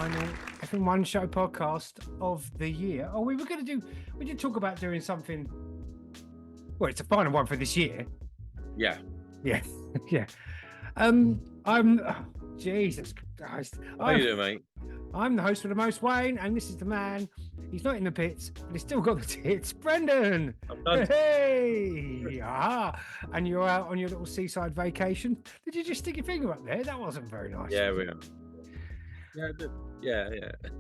final F1 show podcast of the year. Oh, we did talk about doing something. Well, it's the final one for this year. Yeah. Yeah. Jesus Christ. How you doing, mate? I'm the host for the most, Wayne, and this is the man. He's not in the pits, but he's still got the tits. Brendan. I'm done. Hey. Aha. And you're out on your little seaside vacation. Did you just stick your finger up there? That wasn't very nice. Yeah, we are. Yeah, I did. Yeah.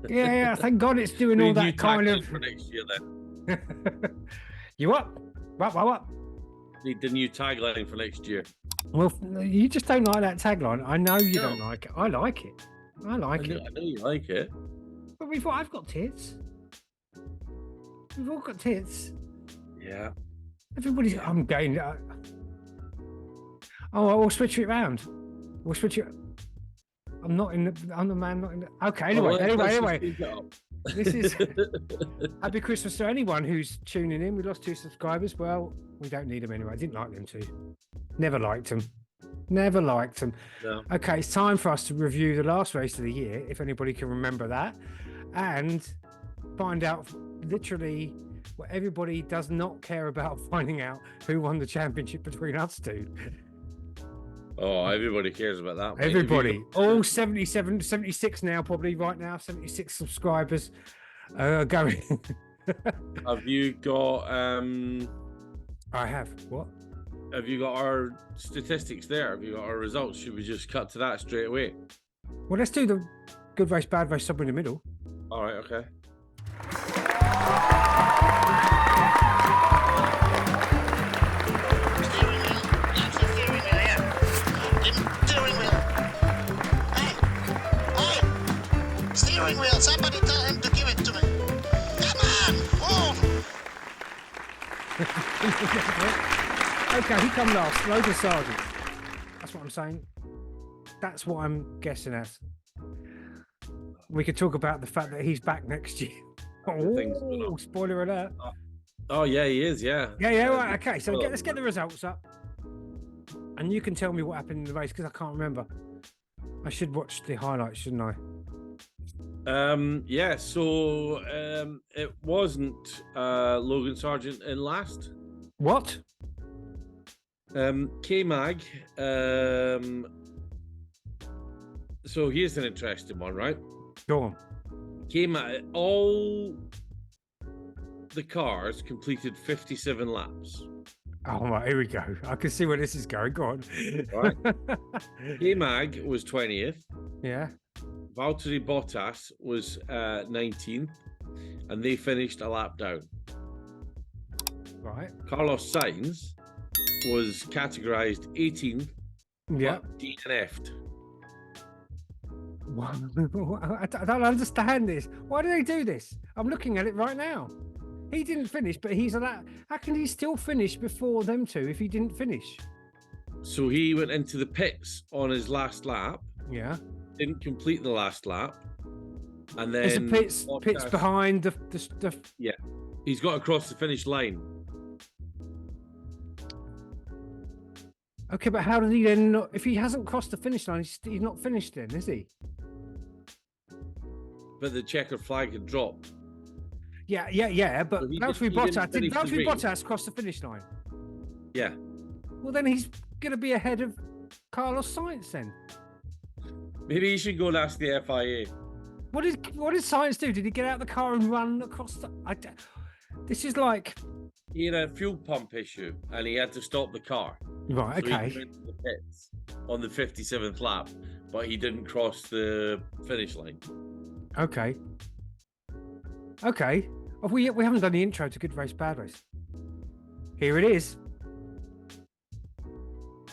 Yeah. Thank God it's doing all that kind of. For next year, then. You what? What? Need the new tagline for next year. Well, you just don't like that tagline. I know you don't like it. I like it. I know you like it. But I've got tits. We've all got tits. Yeah. Everybody's. Yeah. I'm going. We'll switch it around. We'll switch it. I'm the man. Not in the. Okay. Anyway. This is happy Christmas to anyone who's tuning in. We lost 2 subscribers. Well, we don't need them anyway. I didn't like them too. Never liked them. No. Okay, it's time for us to review the last race of the year, if anybody can remember that, and find out literally what everybody does not care about, finding out who won the championship between us two. Oh, everybody cares about that. Everybody. All 77, 76 now, probably right now, 76 subscribers going. Have you got... I have. What? Have you got our statistics there? Have you got our results? Should we just cut to that straight away? Well, let's do the good race, bad race, somewhere in the middle. All right, okay. Steering wheel, somebody tell him to give it to me. Come on, move! Okay, he come last. Logan Sargent. That's what I'm saying. That's what I'm guessing as. We could talk about the fact that he's back next year. Oh, spoiler alert. Oh, yeah, he is, yeah. Yeah, right, okay. So let's get the results up. And you can tell me what happened in the race, because I can't remember. I should watch the highlights, shouldn't I? So it wasn't Logan Sargent in last. What? K-Mag. So here's an interesting one, right? Go on. K-Mag, all the cars completed 57 laps. Oh, right, here we go. I can see where this is going. Go on. Right. K-Mag was 20th. Yeah. Valtteri Bottas was 19th, and they finished a lap down. Right. Carlos Sainz was categorized 18th, yeah, DNF'd. I don't understand this. Why do they do this? I'm looking at it right now. He didn't finish, but he's a lap. How can he still finish before them two if he didn't finish? So he went into the pits on his last lap. Yeah. Didn't complete the last lap, and then is the pits behind the. Yeah, he's got across the finish line. Okay, but how did he then not? If he hasn't crossed the finish line, he's not finished then, is he? But the checkered flag had dropped. Yeah. But so Valtteri Bottas cross the finish line? Yeah. Well, then he's going to be ahead of Carlos Sainz then. Maybe you should go and ask the FIA. What did Sainz do? Did he get out of the car and run across the... This is like... He had a fuel pump issue and he had to stop the car. Right, okay. So he went to the pits on the 57th lap, but he didn't cross the finish line. Okay. We haven't done the intro to Good Race, Bad Race. Here it is.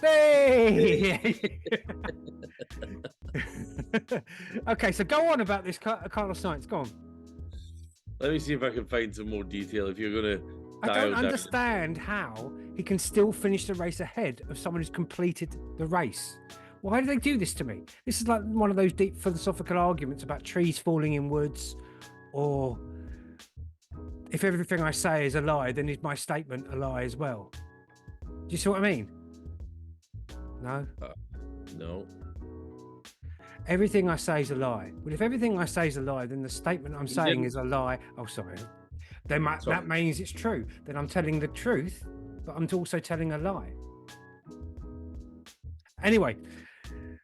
Hey! Okay, so go on about this Carlos Sainz. Go on. Let me see if I can find some more detail. If you're going to, I don't understand how he can still finish the race ahead of someone who's completed the race. Why do they do this to me? This is like one of those deep philosophical arguments about trees falling in woods, or if everything I say is a lie, then is my statement a lie as well? Do you see what I mean? No? No. everything I say is a lie. Well, if everything I say is a lie, then the statement I'm saying is a lie. Oh, sorry. Then that means it's true. Then I'm telling the truth, but I'm also telling a lie. Anyway,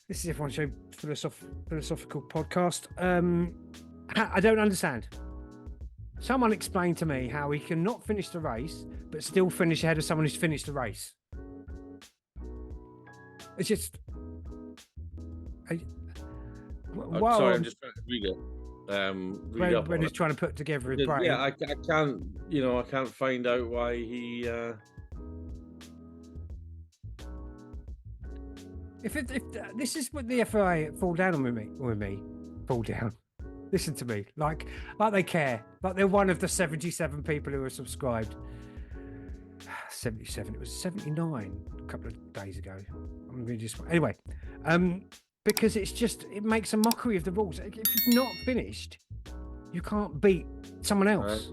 this is F1 Show philosophical podcast. I don't understand. Someone explain to me how he can not finish the race, but still finish ahead of someone who's finished the race. It's just... sorry, I'm just trying to read it. When he's trying to put together his brain. Yeah, I can't. I can't find out why he. If this is what the FIA fall down on with me, fall down. Listen to me, like they care, like they're one of the 77 people who are subscribed. 77. It was 79 a couple of days ago. I'm really just anyway. Because it makes a mockery of the rules. If you've not finished, you can't beat someone else.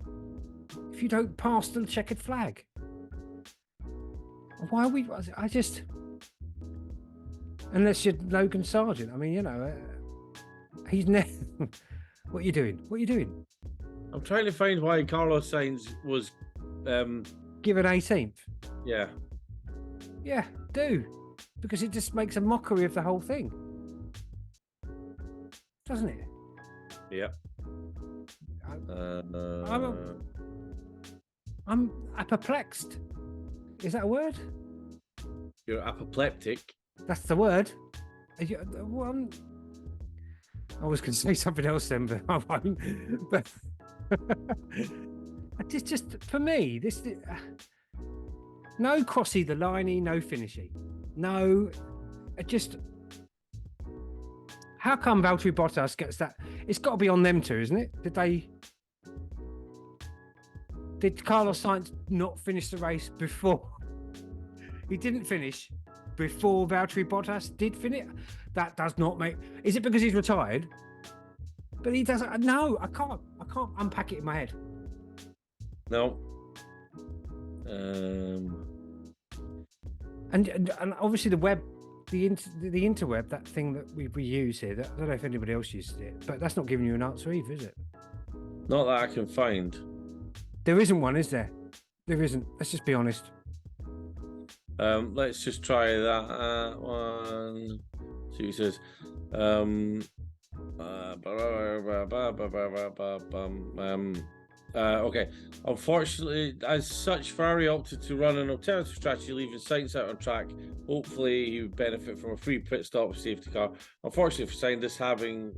Right. If you don't pass the checkered flag. Why are we... Unless you're Logan Sargent. I mean, he's never... What are you doing? I'm trying to find why Carlos Sainz was... given 18th? Yeah. Yeah, do. Because it just makes a mockery of the whole thing. Doesn't it? Yeah. I'm apoplected. Is that a word? You're apoplectic. That's the word. I was going to say something else then, but I won't. But it's just for me, this no crossy the liney, no finishy. No, how come Valtteri Bottas gets that? It's got to be on them too, isn't it? Did Carlos Sainz not finish the race before? He didn't finish before Valtteri Bottas did finish. That does not make... Is it because he's retired? But he doesn't... No, I can't unpack it in my head. No. And obviously the web, the interweb, that thing that we use here, I don't know if anybody else uses it, but that's not giving you an answer either, is it? Not that I can find. There isn't one, is there? There isn't. Let's just be honest. Let's just try that one. See what he says. Okay. Unfortunately, as such, Ferrari opted to run an alternative strategy, leaving Sainz out on track. Hopefully, he would benefit from a free pit stop safety car. Unfortunately for Sainz,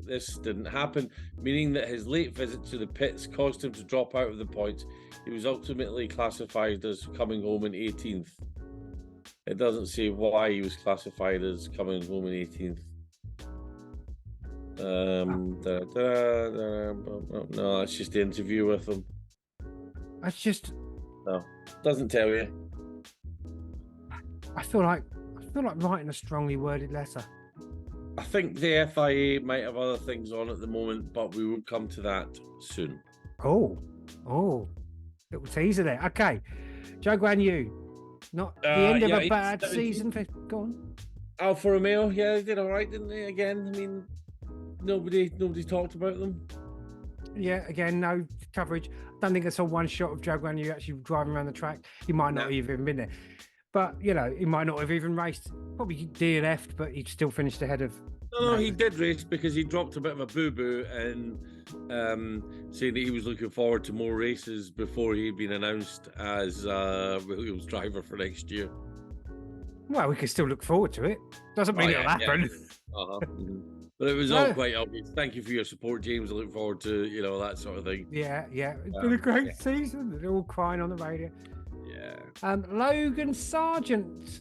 this didn't happen, meaning that his late visit to the pits caused him to drop out of the points. He was ultimately classified as coming home in 18th. It doesn't say why he was classified as coming home in 18th. No, that's just the interview with him. No, doesn't tell you. I feel like writing a strongly worded letter. I think the FIA might have other things on at the moment, but we will come to that soon. Oh, little teaser there. Okay, Zhou Guanyu, not the end of a bad season. Go on. Alfa Romeo, yeah, they did all right, didn't they? Again, I mean, nobody talked about them. Yeah, again, no coverage. I don't think I saw one shot of Zhou Guanyu actually driving around the track. He might not have even been there. But, he might not have even raced. Probably DNF'd, but he still finished ahead of... No, he did race because he dropped a bit of a boo-boo and saying that he was looking forward to more races before he'd been announced as Williams driver for next year. Well, we can still look forward to it. Doesn't mean it'll happen. Yeah. But it was all quite obvious. Thank you for your support, James. I look forward to, that sort of thing. Yeah. It's been a great season. They're all crying on the radio. Yeah. Logan Sargent.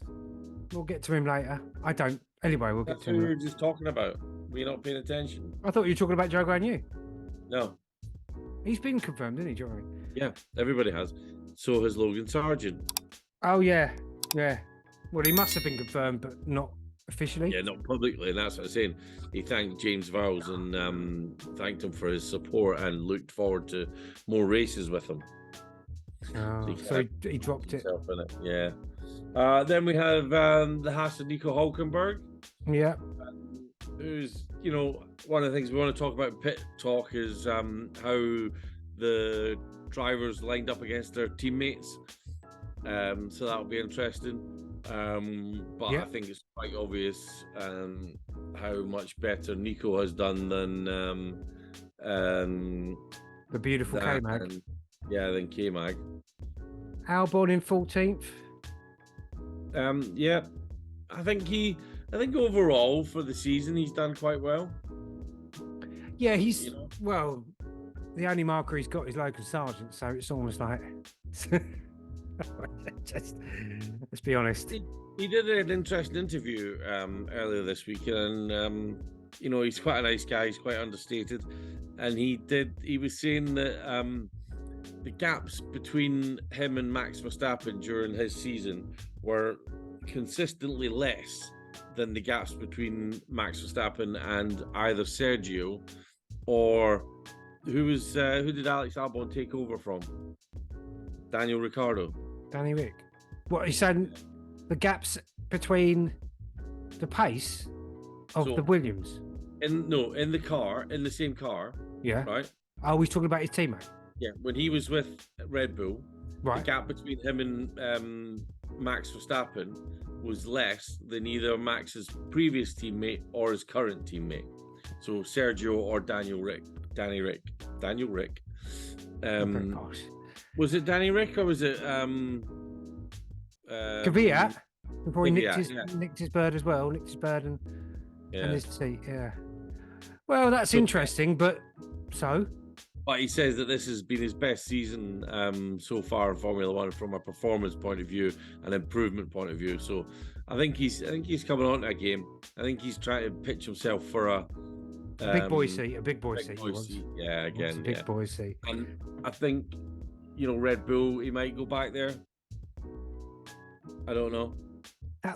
We'll get to him later. I don't. Anyway, we'll get to him. That's what we were just talking about. Were you not paying attention? I thought you were talking about Zhou Guanyu. No. He's been confirmed, didn't he, Zhou Guanyu? Yeah, everybody has. So has Logan Sargent. Oh, yeah. Well, he must have been confirmed, but not officially. Yeah, not publicly, and that's what I'm saying. He thanked James Vowles and thanked him for his support and looked forward to more races with him. Oh, so he dropped it. In it. Yeah. Then we have the Haas and Nico Hulkenberg. Yeah. who's, you know, one of the things we want to talk about in pit talk is how the drivers lined up against their teammates. So that'll be interesting. But I think it's quite obvious how much better Nico has done than the beautiful K-Mag. Than K-Mag. Albon in 14th. Yeah, I think overall for the season he's done quite well. Yeah, he's well. The only marker he's got is local sergeant, so it's almost like. Just, let's be honest. He did an interesting interview earlier this week, and he's quite a nice guy. He's quite understated, and he was saying that the gaps between him and Max Verstappen during his season were consistently less than the gaps between Max Verstappen and either Sergio or who did Alex Albon take over from? Daniel Ricciardo. Danny Rick. What he said, the gaps between the pace of the Williams. In the same car. Yeah. Right. Oh, he's talking about his teammate. Yeah, when he was with Red Bull, right, the gap between him and Max Verstappen was less than either Max's previous teammate or his current teammate. So Sergio or Daniel Rick. Was it Danny Rick or was it Kvyat? Before he nicked his bird as well, and his seat. Yeah. Well, that's interesting, but he says that this has been his best season so far in Formula One from a performance point of view, an improvement point of view. So I think he's coming on to a game. I think he's trying to pitch himself for a big boy seat. Yeah, again, a big boy seat. And I think, Red Bull, he might go back there. I don't know.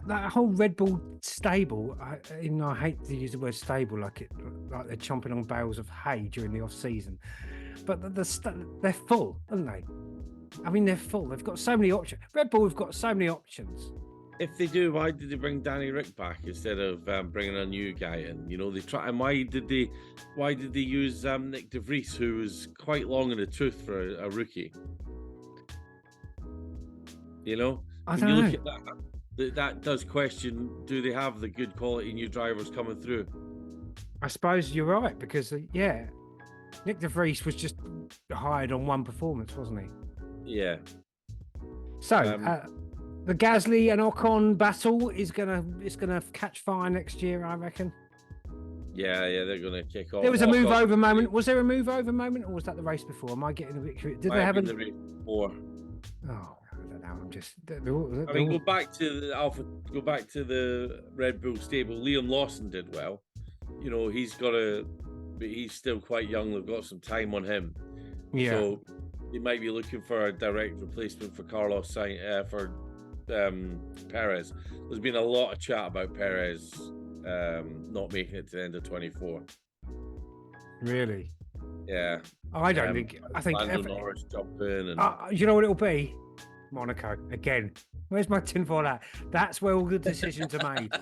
That whole Red Bull stable, I hate to use the word stable like they're chomping on bales of hay during the off season, but they're full, aren't they? I mean, they're full. They've got so many options. Red Bull have got so many options. If they do, why did they bring Danny Rick back instead of bringing a new guy in? They try, and why did they use Nick De Vries, who was quite long in the tooth for a rookie? I don't you know. Look at that does question: do they have the good quality new drivers coming through? I suppose you're right because Nick De Vries was just hired on one performance, wasn't he? Yeah. So. The Gasly and Ocon battle is gonna catch fire next year, I reckon. Yeah, they're gonna kick off. There was a move over moment. Was there a move over moment, or was that the race before? Am I getting a bit curious? Did they have the race before? Oh, I don't know. I'm just. Go back to the Alpha. Go back to the Red Bull stable. Liam Lawson did well. He's still quite young. They've got some time on him. Yeah. So they might be looking for a direct replacement for Carlos Sainz for Perez. There's been a lot of chat about Perez not making it to the end of 24. Really? Yeah. I don't think. I think Norris jumping and you know what it'll be? Monaco again. Where's my tinfoil hat? That's where all the decisions are made.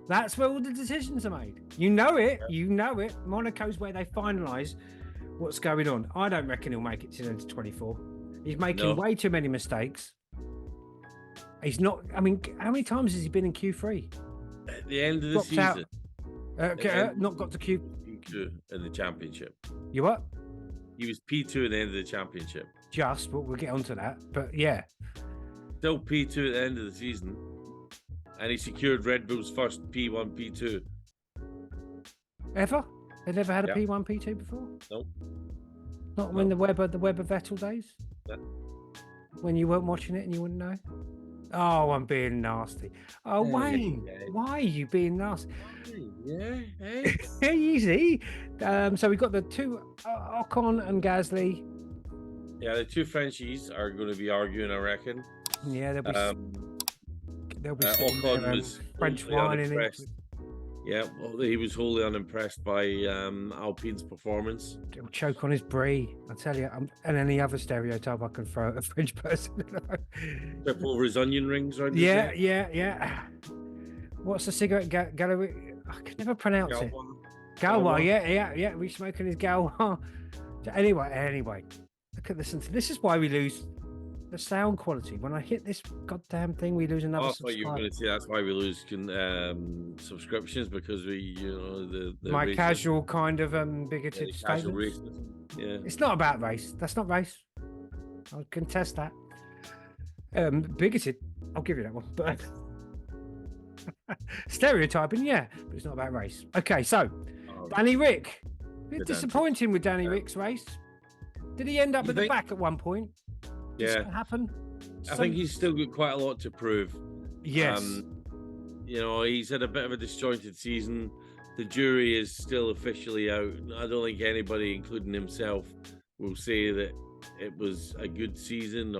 That's where all the decisions are made. You know it. Yeah. You know it. Monaco's where they finalise what's going on. I don't reckon he'll make it to the end of 24. He's making way too many mistakes. He's not. I mean, how many times has he been in Q3? At the end of the season, not got to Q2 in the championship. You what? He was P2 at the end of the championship. But we'll get onto that. But yeah, still P2 at the end of the season, and he secured Red Bull's first P1, P2. Ever? They never had a P1, P2 before. Nope. Not when the Webber Vettel days. No. When you weren't watching it and you wouldn't know. Oh, I'm being nasty. Oh, Wayne, why are you being nasty? Easy. So we've got the two Ocon and Gasly. Yeah, the two Frenchies are going to be arguing, I reckon. Yeah, they'll be Ocon was French wine in it. Yeah, well, he was wholly unimpressed by Alpine's performance. He'll choke on his brie, I tell you. And any other stereotype I can throw at a French person. Trip over his onion rings, right? Yeah. What's the cigarette gallery? I can never pronounce it. Galwa. Galwa, yeah. We smoking his Galwa. Anyway, listen to this. Is why we lose the sound quality. When I hit this goddamn thing, we lose another. I thought you were going to say that's why we lose subscriptions, because the my casual kind of bigoted casual statements. racism. Yeah, it's not about race. That's not race. I contest that. Bigoted, I'll give you that one. But stereotyping, yeah, but it's not about race. Okay, so Danny Rick. A bit disappointing with Danny Rick's race. Did he end up at the back at one point? Did that happen? I think he's still got quite a lot to prove. Yes. He's had a bit of a disjointed season. The jury is still officially out. I don't think anybody, including himself, will say that it was a good season,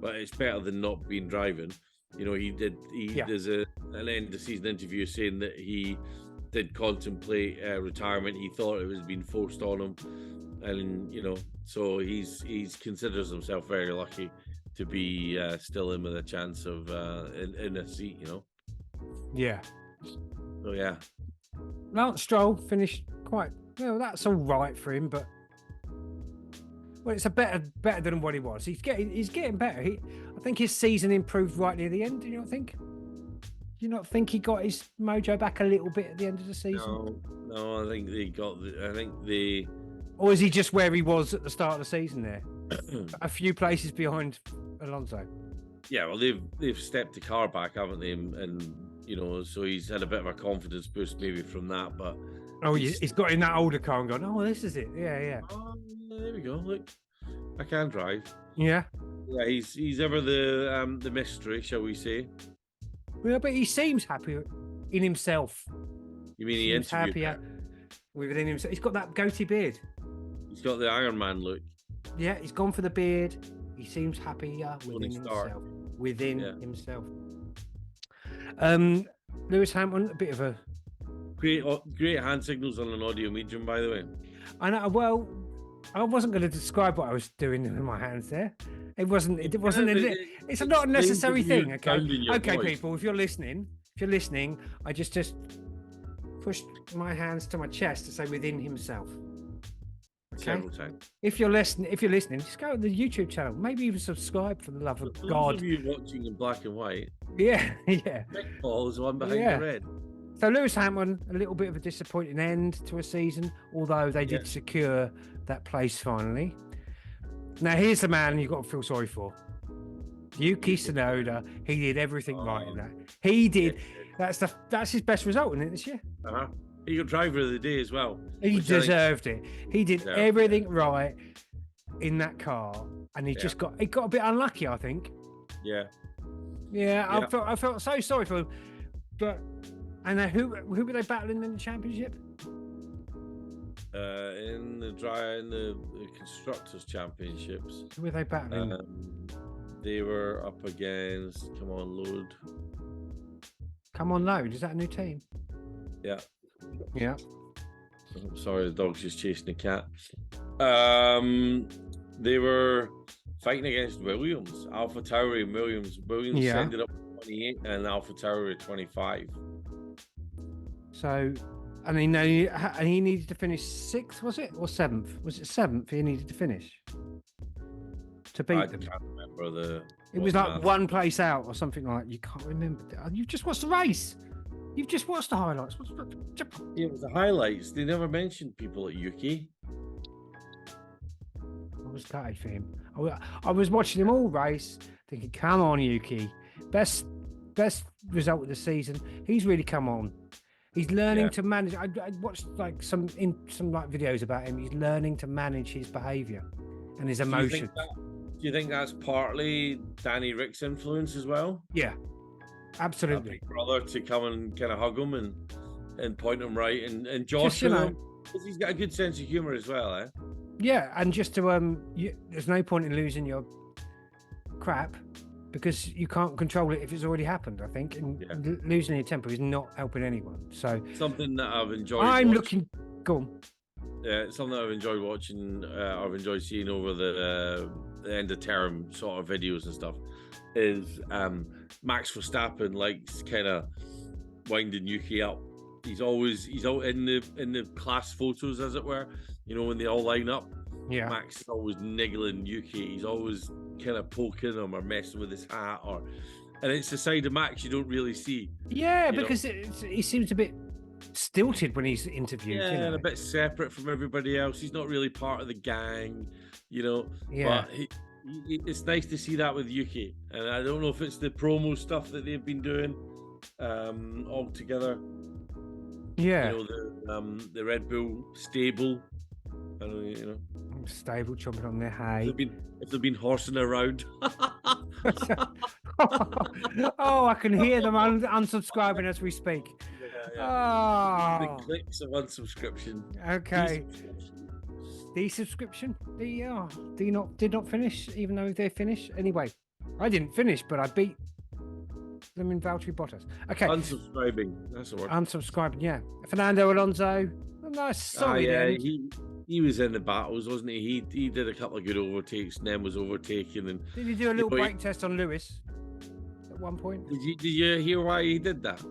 but it's better than not being driving. There's an end of season interview saying that he did contemplate retirement. He thought it was being forced on him, and so he's considers himself very lucky to be still in with a chance of in a seat. Yeah. So yeah. Lance Stroll finished quite well. That's all right for him, but it's a better than what he was. He's getting better. I think his season improved right near the end. Do you not think? Do you not think he got his mojo back a little bit at the end of the season? No. I think they. Or is he just where he was at the start of the season there? A few places behind Alonso. Yeah, well, they've stepped the car back, haven't they? And so he's had a bit of a confidence boost maybe from that. But he's got in that older car and gone, oh, this is it. Yeah. There we go. Look, I can drive. Yeah. Yeah, he's ever the mystery, shall we say? Well, but he seems happy in himself. You mean he seems happier within himself? He's got that goatee beard. He's got the Iron Man look. Yeah, he's gone for the beard. He seems happier within himself. Himself. Lewis Hamilton, a bit of a great hand signals on an audio medium, by the way. I know. Well, I wasn't going to describe what I was doing with my hands there. It wasn't. It's not a necessary thing. Okay, people. If you're listening, I just pushed my hands to my chest to say within himself. Okay. If you're listening, just go to the YouTube channel. Maybe even subscribe for the love of God. Those of you watching in black and white. Yeah. Mick Paul is the one behind the red. So Lewis Hamilton, a little bit of a disappointing end to a season, although they did secure that place finally. Now here's the man you've got to feel sorry for. Yuki Tsunoda. He did everything right in that. He did. That's his best result in it this year. He got driver of the day as well. He deserved it. He did everything right in that car, and he got a bit unlucky, I think. Yeah. I felt so sorry for him. But who were they battling in the championship? In the constructors championships. Who were they battling? They were up against. Come on, Load. Is that a new team? Yeah. Yeah. Oh, sorry, the dog's just chasing the cat. They were fighting against Williams, Alpha Tauri and Williams. Williams ended up 28 and Alpha Tauri 25. So, and he needed to finish 6th, was it, or 7th? Was it 7th? He needed to finish to beat them. I can't remember It was like one place out or something like. You can't remember. You just watched the race. You've just watched the highlights. Yeah, it was the highlights. They never mentioned people at Yuki. I was gutted for him. I was watching him all race, thinking, "Come on, Yuki! Best result of the season. He's really come on. He's learning to manage." I watched some videos about him. He's learning to manage his behaviour and his emotions. Do you think that's partly Danny Rick's influence as well? Yeah. Absolutely. Big brother to come and kind of hug him and point him right and Josh, because he's got a good sense of humor as well, eh? Yeah, and just to there's no point in losing your crap because you can't control it if it's already happened. I think, and losing your temper is not helping anyone. So something that I've enjoyed. Go on. Yeah, it's something I've enjoyed watching. I've enjoyed seeing over the end of term sort of videos and stuff. Is Max Verstappen likes kind of winding Yuki up He's out in the class photos, as it were. You know, when they all line up. Yeah. Max is always niggling Yuki. He's always kind of poking him or messing with his hat, and it's the side of Max you don't really see. Yeah, because he seems a bit stilted when he's interviewed. Yeah, you know? and a bit separate from everybody else. He's not really part of the gang, you know. Yeah. But it's nice to see that with Yuki, and I don't know if it's the promo stuff that they've been doing all together. Yeah. You know, the Red Bull stable. I don't know, you know. Stable chomping on their hay. If they've been horsing around. Oh, I can hear them unsubscribing as we speak. Yeah. Oh. The clicks of unsubscription. Okay. Desubscription? Did not finish, even though they finished. Anyway, I didn't finish, but I beat them in Valtteri Bottas. Okay. Unsubscribing. That's the word. Unsubscribing, yeah. Fernando Alonso. A nice solid end. He was in the battles, wasn't he? He did a couple of good overtakes, and then was overtaken. And did he do a little brake test on Lewis at one point? Did you hear why he did that?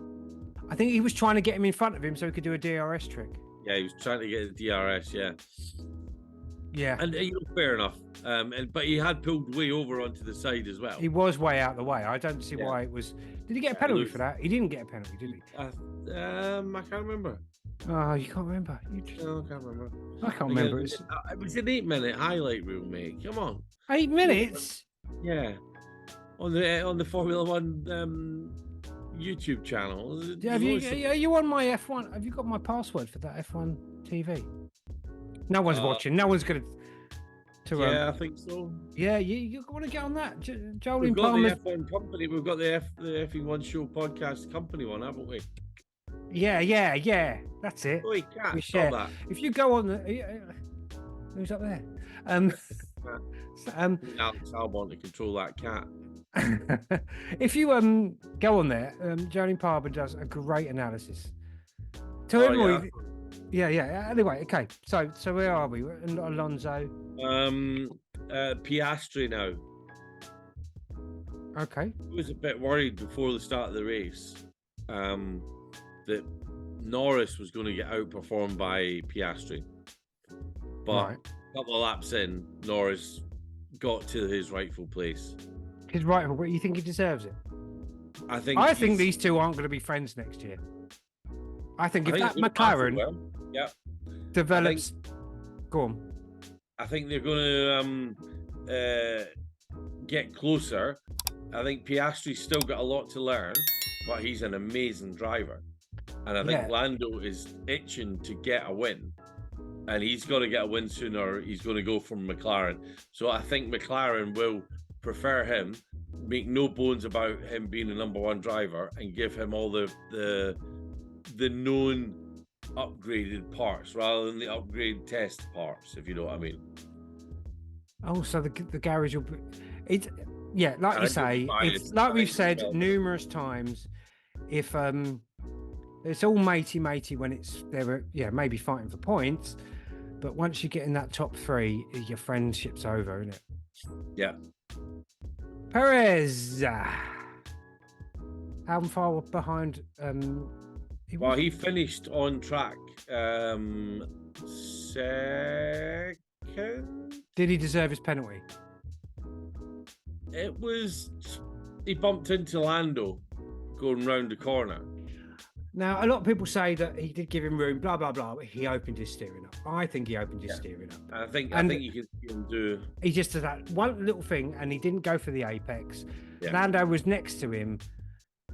I think he was trying to get him in front of him so he could do a DRS trick. Yeah, he was trying to get the DRS. Yeah. Yeah. And fair enough. But he had pulled way over onto the side as well. He was way out of the way. I don't see why it was. Did he get a penalty for that? He didn't get a penalty, did he? I can't remember. Oh, you can't remember? No, I can't remember. I can't remember. It was an 8-minute highlight reel, mate. Come on. 8 minutes? Yeah. On the Formula One YouTube channel. Yeah, are you on my F1? Have you got my password for that F1 TV? No one's watching. No one's going to. Yeah, I think so. Yeah, you want to get on that. Joel We've got Palmer's... the F1 company. We've got the F1 Show podcast company one, haven't we? Yeah. That's it. Oh, you can't we stop share. that. If you go on the... Who's up there? Alex Albon to control that cat. If you go on there, Joel Palmer does a great analysis. Yeah. Anyway, okay. So where are we? Alonso. Piastri now. Okay. I was a bit worried before the start of the race that Norris was going to get outperformed by Piastri. But a couple of laps in, Norris got to his rightful place. His rightful, but you think he deserves it? I think these two aren't going to be friends next year. I think if that McLaren develops... Go on. I think they're going to get closer. I think Piastri's still got a lot to learn, but he's an amazing driver. And I think Lando is itching to get a win. And he's got to get a win sooner. He's going to go from McLaren. So I think McLaren will prefer him, make no bones about him being a number one driver, and give him all the known upgraded parts rather than the upgrade test parts, if you know what I mean. Oh, so the garage will be... like you say, it's like we've said numerous times, if it's all matey when maybe fighting for points, but once you get in that top three, your friendship's over, isn't it? Yeah. Perez, how far behind? He finished on track second. Did he deserve his penalty? He bumped into Lando going round the corner. Now, a lot of people say that he did give him room, blah, blah, blah, but he opened his steering up. I think he opened his steering up. I think you can see him do... He just did that one little thing, and he didn't go for the apex. Yeah. Lando was next to him.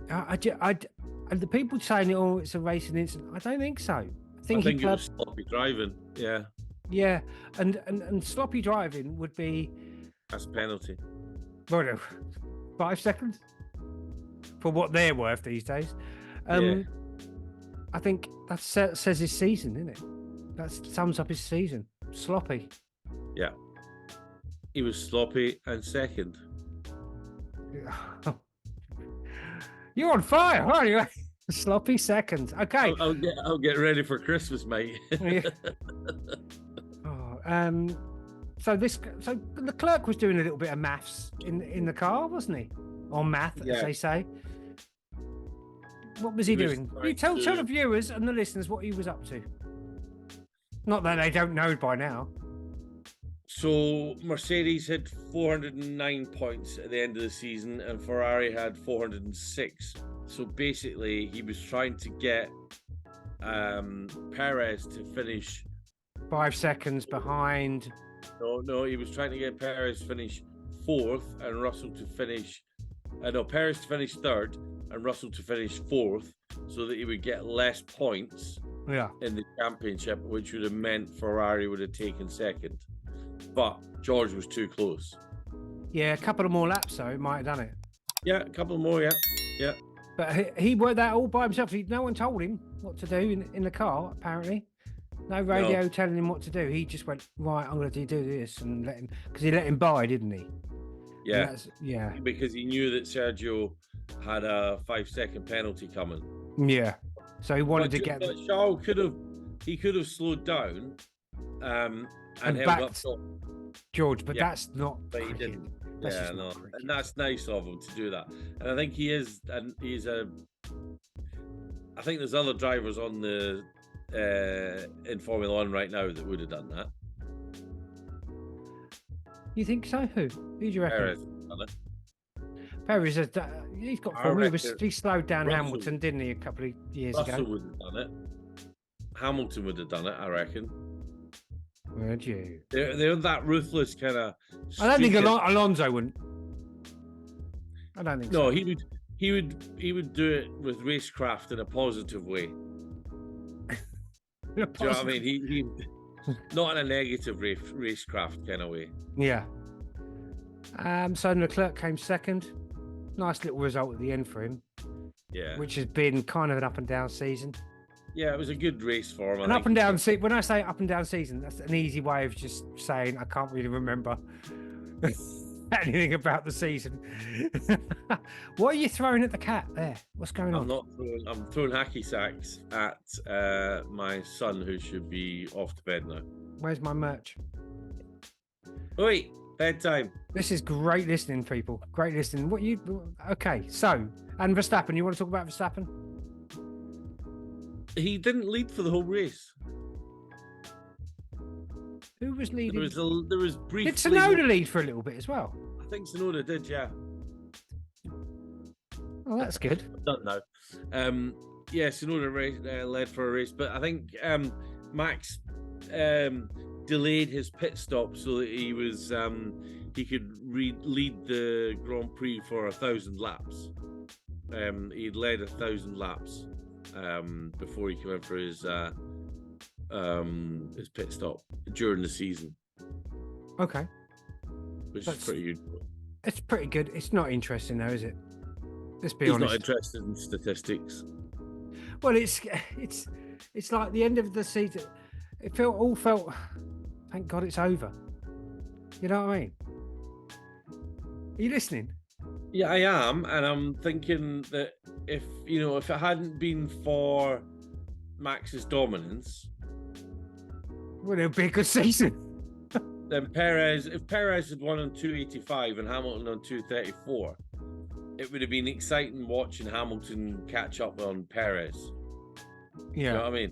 And the people saying, it's a racing incident, I don't think so. I think it was sloppy driving, yeah. Yeah, and sloppy driving would be... That's a penalty. Well, no, 5 seconds? For what they're worth these days. I think that says his season, isn't it? That sums up his season. Sloppy. Yeah. He was sloppy and second. You're on fire, aren't you? Sloppy seconds. Okay. I'll get ready for Christmas, mate. So the clerk was doing a little bit of maths in the car, wasn't he? Or math, as they say. What was he doing? You tell the viewers and the listeners what he was up to. Not that they don't know by now. So Mercedes had 409 points at the end of the season, and Ferrari had 406. So basically, he was trying to get Perez to finish 5 seconds behind. No, he was trying to get Perez to finish 4th and Russell to finish. Perez to finish 3rd and Russell to finish 4th, so that he would get less points. Yeah. In the championship, which would have meant Ferrari would have taken 2nd. But George was too close. Yeah, a couple of more laps though, might have done it. Yeah, a couple more. Yeah. But he worked that all by himself. No one told him what to do in the car. Apparently, no radio telling him what to do. He just went, right, I'm going to do this, and let him, because he let him by, didn't he? Yeah. Yeah. Because he knew that Sergio had a 5-second penalty coming. Yeah. So he wanted to get. But Charles could have slowed down, and held up top. George, but that's not. But he didn't. That's and that's nice of him to do that. And I think he is, and I think there's other drivers on the in Formula One right now that would have done that. You think so? Who do you reckon? Perez has done it. Perez has he's got form. He slowed down Russell, Hamilton, didn't he, a couple of years ago? Russell would have done it. Hamilton would have done it, I reckon. Would you? They're that ruthless kind of. I don't think Alonso wouldn't. I don't think. No, so. he would do it with racecraft in a positive way. Do you know what I mean? He not in a negative racecraft kind of way. Yeah. So Leclerc came 2nd. Nice little result at the end for him. Yeah. Which has been kind of an up and down season. Yeah, it was a good race for him. Up and down season. When I say up and down season, that's an easy way of just saying I can't really remember anything about the season. What are you throwing at the cat there? What's going on? I'm throwing hacky sacks at my son, who should be off to bed now. Where's my merch? Wait, bedtime. This is great listening, people. Great listening. Okay, so, and Verstappen, you want to talk about Verstappen? He didn't lead for the whole race. Who was leading? There was briefly. Did Tsunoda lead for a little bit as well? I think Tsunoda did, yeah. Oh, that's good. I don't know. Yeah, Tsunoda led for a race, but I think Max delayed his pit stop so that he was he could lead the Grand Prix for 1,000 laps. He'd led 1,000 laps before he came in for his pit stop during the season. Okay, which is pretty good. It's pretty good. It's not interesting though, is it? Let's be honest. He's not interested in statistics. Well, it's like the end of the season. It all felt. Thank God it's over. You know what I mean? Are you listening? Yeah, I am, and I'm thinking that if it hadn't been for Max's dominance, well, it'll be a good season. Then if Perez had won on 285 and Hamilton on 234, it would have been exciting watching Hamilton catch up on Perez. Yeah, you know what I mean?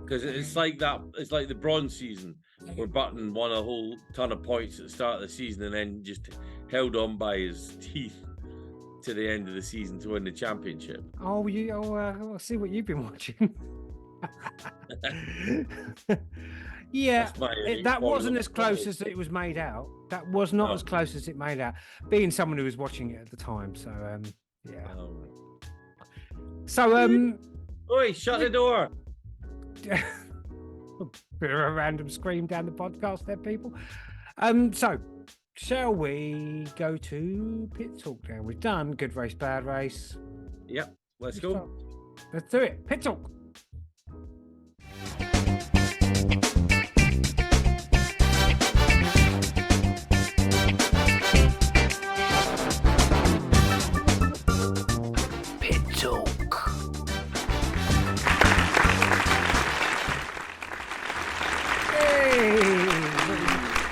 Because it's like that. It's like the bronze season where Button won a whole ton of points at the start of the season and then just held on by his teeth to the end of the season to win the championship. I'll see what you've been watching. Yeah, that wasn't as close as it was made out. That was not as close as it made out. Being someone who was watching it at the time, so yeah. So oi, shut the door. Bit of a random scream down the podcast there, people. So shall we go to pit talk now? We've done good race, bad race. Yep, let's go. Let's do it. Pit talk.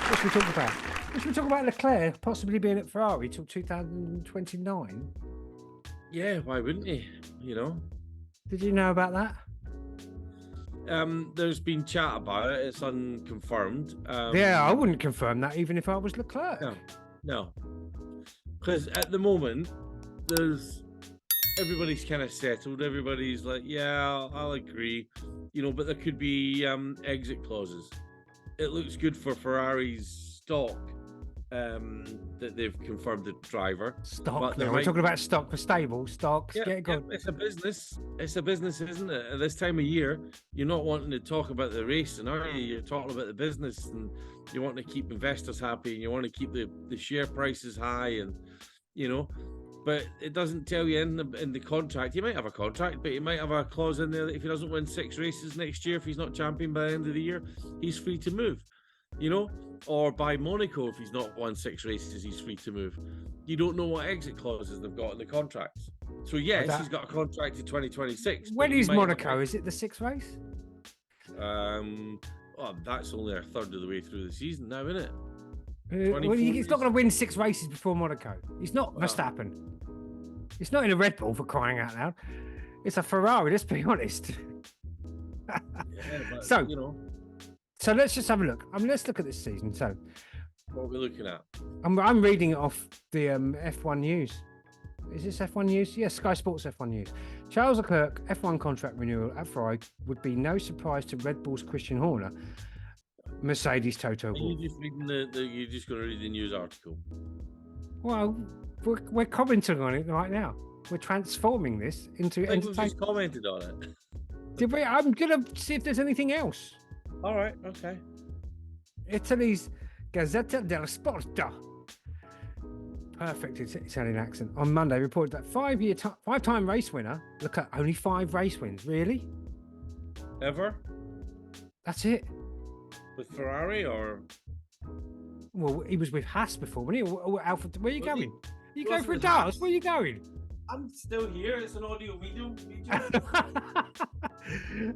What should we talk about Leclerc possibly being at Ferrari till 2029? Yeah, why wouldn't he? You know. Did you know about that? There's been chat about it. It's unconfirmed. Yeah, I wouldn't confirm that even if I was Leclerc. No. Because at the moment, everybody's kind of settled. Everybody's like, yeah, I'll agree. You know, but there could be exit clauses. It looks good for Ferrari's stock that they've confirmed the driver. Stock. We're talking about stock for stable stocks. Yeah, Get it going. It's a business. It's a business, isn't it? At this time of year, you're not wanting to talk about the racing, are you? You're talking about the business, and you want to keep investors happy, and you want to keep the share prices high, and you know. But it doesn't tell you in the contract. You might have a contract, but you might have a clause in there that if he doesn't win 6 races next year, if he's not champion by the end of the year, he's free to move. You know, or by Monaco, if he's not won 6 races, he's free to move. You don't know what exit clauses they've got in the contracts. So yes, he's got a contract to 2026. When is Monaco? Is it the 6th race? Well, that's only a third of the way through the season now, isn't it? Well, he's not going to win 6 races before Monaco. He's not Verstappen. It's not in a Red Bull, for crying out loud. It's a Ferrari, let's be honest. But, so, you know. So let's just have a look. Let's look at this season. So, what are we looking at? I'm reading it off the F1 News. Is this F1 News? Yes, Sky Sports F1 News. Charles Leclerc F1 contract renewal at Ferrari would be no surprise to Red Bull's Christian Horner. Mercedes Toto Wolff. Are you just reading you're just going to read the news article? Well, we're commenting on it right now. We're transforming this into entertainment. We've just commented on it. Did we? I'm going to see if there's anything else. All right, okay. Italy's Gazzetta dello Sport. Perfect Italian accent. On Monday, reported that five-time race winner. Look at only 5 race wins. Really? Ever? That's it. With Ferrari or? Well, he was with Haas before, wasn't he? Alpha. Where are you going? You going for a dance? Where are you going? I'm still here. It's an audio video.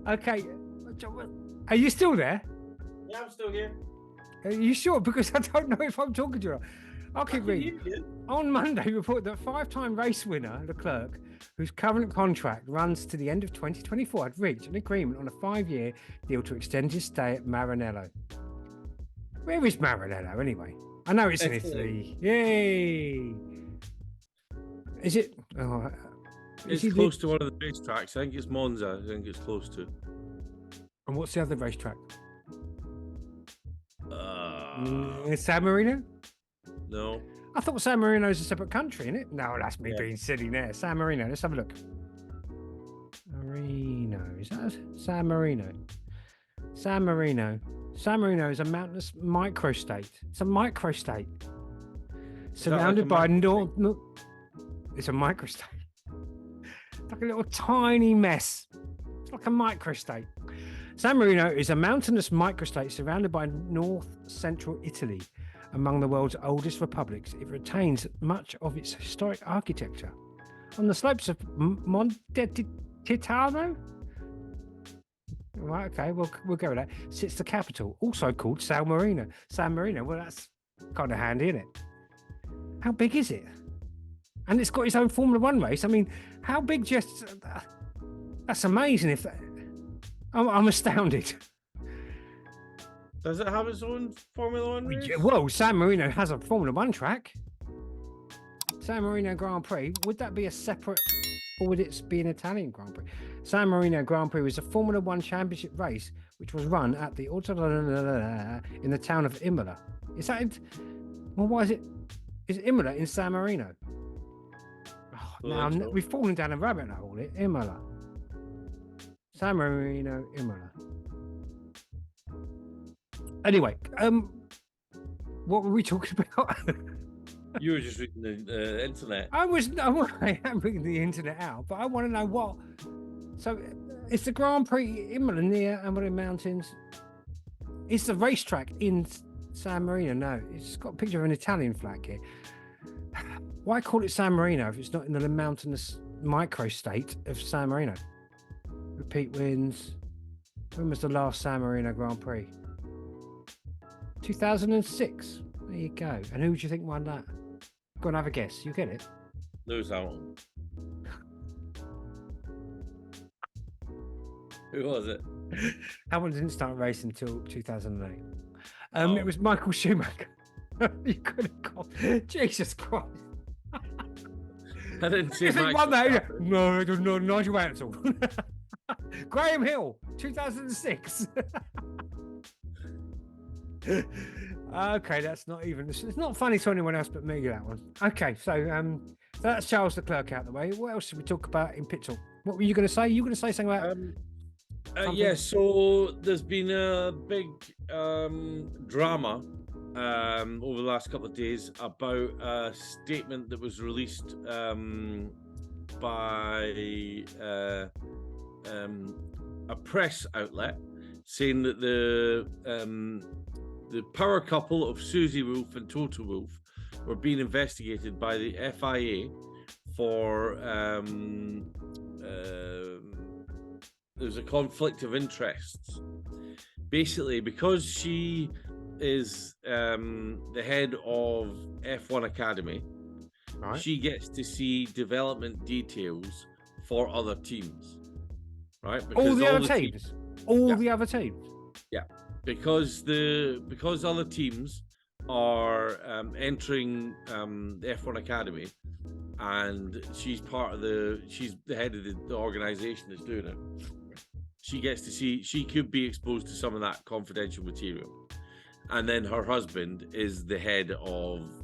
Okay. Are you still there? Yeah, I'm still here. Are you sure? Because I don't know if I'm talking to you. I'll keep reading. On Monday, reported that 5-time race winner Leclerc, whose current contract runs to the end of 2024, had reached an agreement on a 5-year deal to extend his stay at Maranello. Where is Maranello anyway? I know it's in Italy. Yay! Is it? Oh, it's close to one of the racetracks. I think it's Monza. I think it's close to. And what's the other racetrack? San Marino? No. I thought San Marino is a separate country, isn't it? No, that's me being silly there. San Marino. Let's have a look. Marino. Is that San Marino? San Marino. San Marino is a mountainous microstate. It's a microstate. Surrounded by North. It's a microstate. It's like a little tiny mess. It's like a microstate. San Marino is a mountainous microstate surrounded by north-central Italy. Among the world's oldest republics, it retains much of its historic architecture. On the slopes of Monte Titano, right? Okay, we'll go with that. Sits the capital, also called San Marino. San Marino. Well, that's kind of handy, isn't it? How big is it? And it's got its own Formula One race. I mean, how big? Just that's amazing. If that, I'm astounded. Does it have its own Formula One race? Well, San Marino has a Formula One track. San Marino Grand Prix. Would that be a separate, or would it be an Italian Grand Prix? San Marino Grand Prix was a Formula One championship race, which was run at the in the town of Imola. Is that it? Well, why is it? Is Imola in San Marino? Oh, now we've fallen down a rabbit hole here. Imola. San Marino, Imola. Anyway, what were we talking about? You were just reading the internet. I am reading the internet out, but I want to know what. So, it's the Grand Prix Imola near Imola Mountains. It's the racetrack in San Marino. No, it's got a picture of an Italian flag here. Why call it San Marino if it's not in the mountainous microstate of San Marino? Repeat wins. When was the last San Marino Grand Prix? 2006. There you go. And who would you think won that? Go and have a guess. You get it? Lewis Hamilton. Who was it? Hamilton didn't start racing until 2008. Oh. It was Michael Schumacher. You could have called. Jesus Christ. I didn't see Is it Max one that? Verstappen. No, Nigel Ansell. Graham Hill, 2006. Okay, that's not even. It's not funny to anyone else but me, that one. Okay, so that's Charles Leclerc out the way. What else should we talk about in pit talk? What were you going to say? You were going to say something about? Yeah, so there's been a big drama over the last couple of days about a statement that was released by a press outlet saying that the power couple of Suzi Wolf and Toto Wolf were being investigated by the FIA for there's a conflict of interests. Basically, because she is the head of F1 Academy, Right. she gets to see development details for other teams, right? All the other teams- teams. All Yeah. the other teams. because other teams are entering the F1 Academy, and she's the head of the organization that's doing it. She gets to see, she could be exposed to some of that confidential material. And then her husband is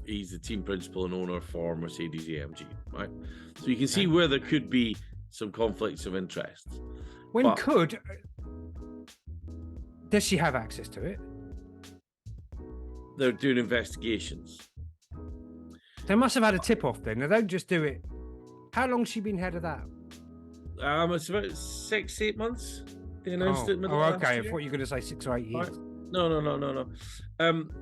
he's the team principal and owner for Mercedes AMG, right? So you can see where there could be some conflicts of interest. Does she have access to it? They're doing investigations. They must have had a tip off then. They don't just do it. How long's she been head of that? It's about 6-8 months. They announced it middle of okay. last I year. thought you were going to say 6 or 8 years. Right. No.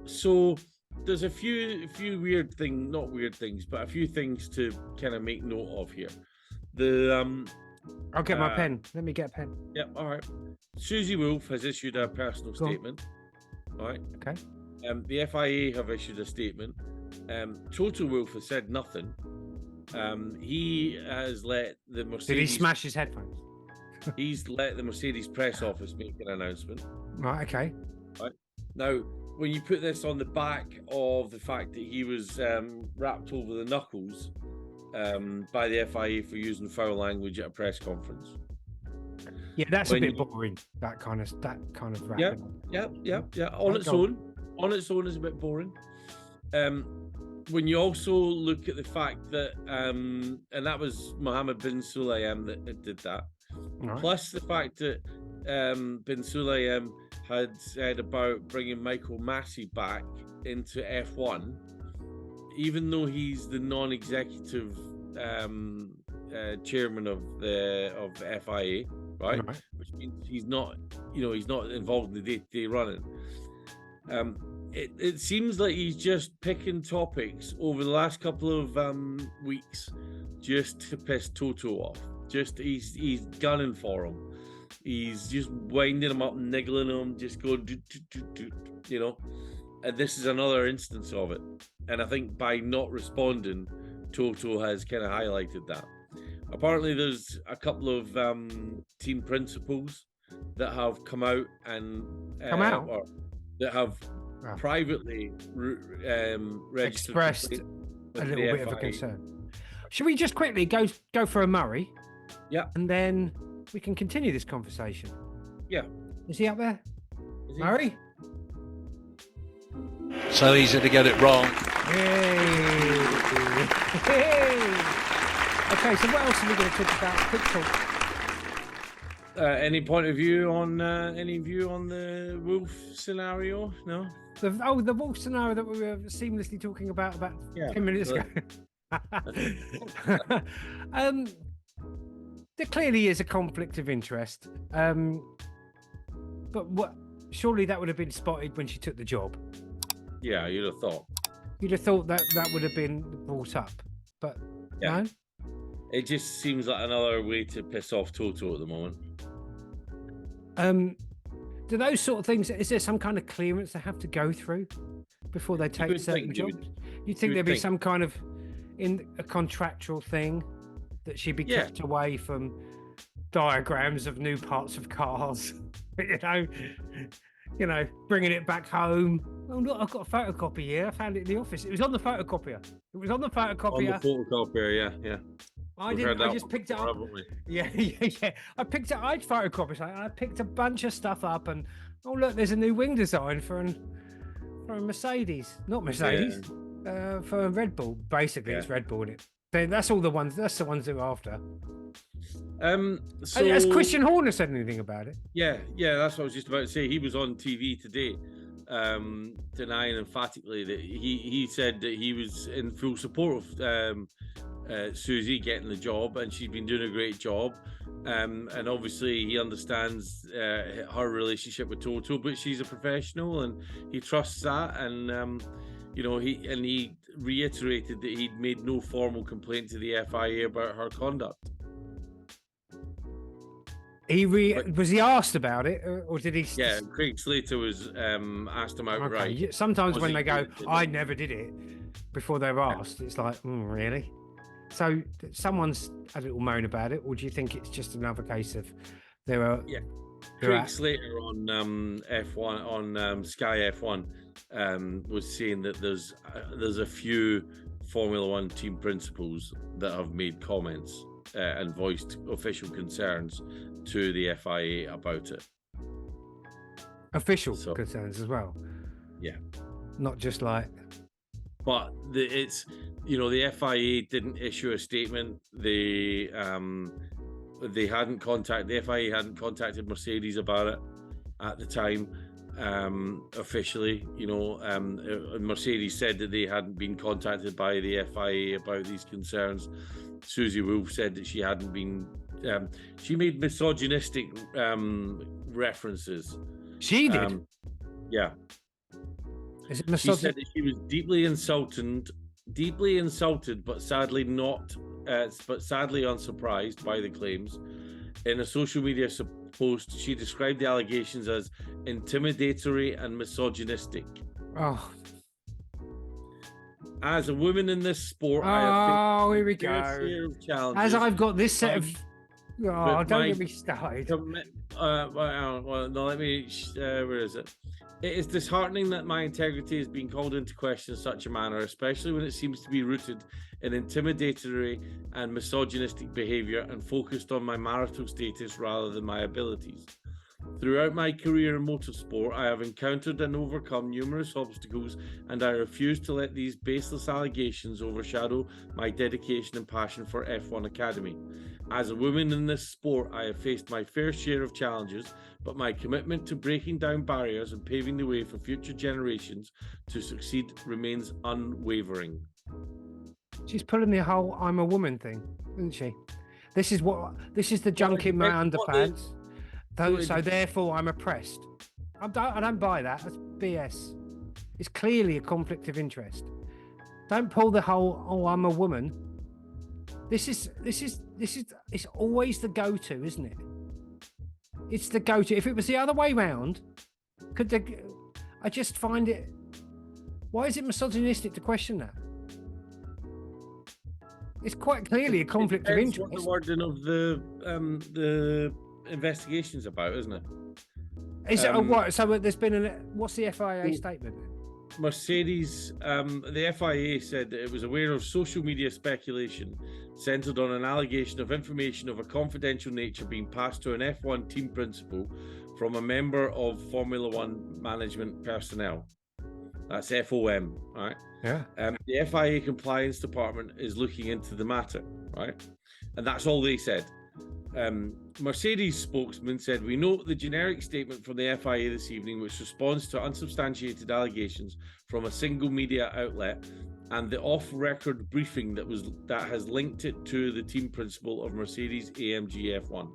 So there's a few weird things, not weird things, but a few things to kind of make note of here. I'll get my pen. Let me get a pen. Yeah, all right. Suzi Wolf has issued a personal Go on. statement. All right. Okay. The FIA have issued a statement. Toto Wolf has said nothing. He has let the Mercedes. Did he smash his headphones? He's let the Mercedes press office make an announcement. Right. Okay. Right. Now, when you put this on the back of the fact that he was wrapped over the knuckles by the FIA for using foul language at a press conference. Yeah, that's a bit boring. That kind of wrapping. Yeah. On its own is a bit boring. When you also look at the fact that, and that was Mohammed bin Sulayem that did that, Right. plus the fact that bin Sulayem had said about bringing Michael Massey back into F1, even though he's the non-executive chairman of the FIA, right? Which means he's not involved in the day-to-day running. It seems like he's just picking topics over the last couple of weeks just to piss Toto off. He's gunning for him. He's just winding him up, niggling him, just going, And this is another instance of it. And I think by not responding, Toto has kind of highlighted that. Apparently, there's a couple of team principals that have come out and or that have privately expressed a little bit of a concern. Should we just quickly go for a Murray? Yeah. And then we can continue this conversation. Yeah. Is he up there? Murray? So easy to get it wrong. Hey. Okay, so what else are we going to talk about? Quick talk. Any point of view on the Wolf scenario? No. The Wolf scenario that we were seamlessly talking about 10 minutes ago. There clearly is a conflict of interest, but surely that would have been spotted when she took the job. Yeah, you'd have thought. You'd have thought that would have been brought up, but no. It just seems like another way to piss off Toto at the moment. Do those sort of things? Is there some kind of clearance they have to go through before they take certain jobs? You think there'd be some kind of in a contractual thing that she'd be kept away from diagrams of new parts of cars. Bringing it back home. Oh look, I've got a photocopy here. I found it in the office. It was on the photocopier. On the photocopier, yeah. I just picked it up. Yeah. I picked it. I had photocopies. I picked a bunch of stuff up, and oh look, there's a new wing design for a Mercedes, not Mercedes, for a Red Bull. Basically, it's Red Bull in it. That's all the ones. That's the ones they're after. So has Christian Horner said anything about it? Yeah, that's what I was just about to say. He was on TV today, denying emphatically that he said that he was in full support of Suzi getting the job, and she's been doing a great job. And obviously he understands her relationship with Toto, but she's a professional and he trusts that. And he reiterated that he'd made no formal complaint to the FIA about her conduct. Was he asked about it, or did he? Yeah, Craig Slater was asked him outright. Okay. Sometimes when they go, "I never did it," before they're asked, it's like, really? So someone's a little moan about it, or do you think it's just another case of there are? Yeah, Craig Slater on F1 on Sky F1 was saying that there's a few Formula One team principals that have made comments and voiced official concerns to the FIA about it. Official concerns as well. Yeah, not just like. But the FIA didn't issue a statement. The FIA hadn't contacted Mercedes about it at the time officially. Mercedes said that they hadn't been contacted by the FIA about these concerns. Suzi Wolf said that she hadn't been. She made misogynistic references. She did. Yeah. Is it she said that she was deeply insulted, but sadly unsurprised by the claims. In a social media post, she described the allegations as intimidatory and misogynistic. Oh. As a woman in this sport, here we go. As I've got this set of. Oh, don't get me started. Let me. Where is it? It is disheartening that my integrity is being called into question in such a manner, especially when it seems to be rooted in intimidatory and misogynistic behavior and focused on my marital status rather than my abilities. Throughout my career in motorsport, I have encountered and overcome numerous obstacles, and I refuse to let these baseless allegations overshadow my dedication and passion for F1 Academy. As a woman in this sport, I have faced my fair share of challenges, but my commitment to breaking down barriers and paving the way for future generations to succeed remains unwavering. She's pulling the whole "I'm a woman" thing, isn't she? This is the junk in my underpants. So therefore, I'm oppressed. I don't buy that. That's BS. It's clearly a conflict of interest. Don't pull the whole "oh, I'm a woman." This is it's always the go-to, isn't it? It's the go-to. If it was the other way round, I just find it. Why is it misogynistic to question that? It's quite clearly a conflict of interest. What the wording of the investigation's about, isn't it? Is it what? So there's been what's the FIA statement? Mercedes, the FIA said that it was aware of social media speculation centered on an allegation of information of a confidential nature being passed to an F1 team principal from a member of Formula One management personnel. That's FOM, right? Yeah. The FIA compliance department is looking into the matter, right? And that's all they said. Mercedes spokesman said, "We note the generic statement from the FIA this evening, which responds to unsubstantiated allegations from a single media outlet, and the off-record briefing that has linked it to the team principal of Mercedes AMG F1.